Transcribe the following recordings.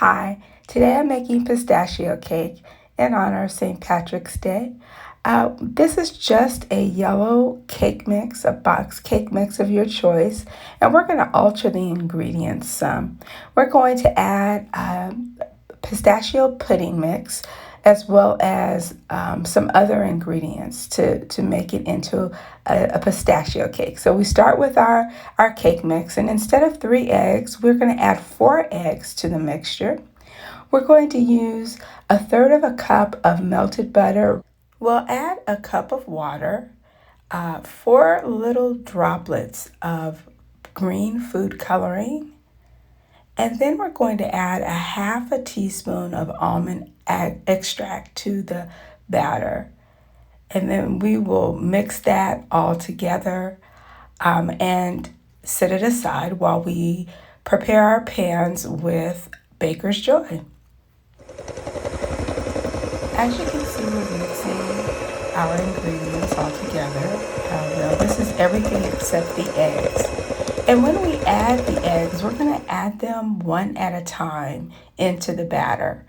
Hi, today I'm making pistachio cake in honor of St. Patrick's Day. This is just a yellow cake mix, a box cake mix of your choice, and we're going to alter the ingredients some. We're going to add pistachio pudding mix as well as some other ingredients to make it into a pistachio cake. So we start with our cake mix, and instead of 3 eggs, we're going to add 4 eggs to the mixture. We're going to use a third of a cup of melted butter. We'll add a cup of water, 4 little droplets of green food coloring, and then we're going to add a half a teaspoon of almond extract to the batter. And then we will mix that all together and set it aside while we prepare our pans with Baker's Joy. As you can see, we're mixing our ingredients all together. Well, this is everything except the eggs. And when we add the eggs, we're going to add them one at a time into the batter.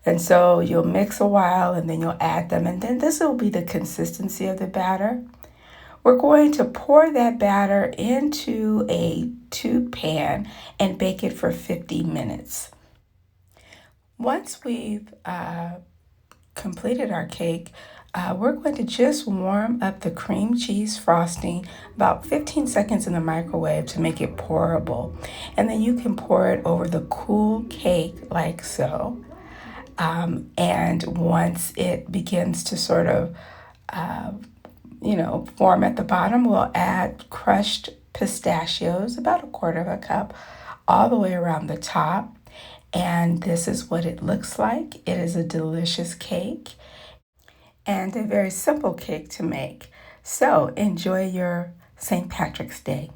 And so you'll mix a while and then you'll add them. And then this will be the consistency of the batter. We're going to pour that batter into a tube pan and bake it for 50 minutes. Once we've completed our cake, we're going to just warm up the cream cheese frosting about 15 seconds in the microwave to make it pourable. And then you can pour it over the cool cake like so. And once it begins to sort of, form at the bottom, we'll add crushed pistachios, about a quarter of a cup, all the way around the top. And this is what it looks like. It is a delicious cake and a very simple cake to make. So enjoy your St. Patrick's Day.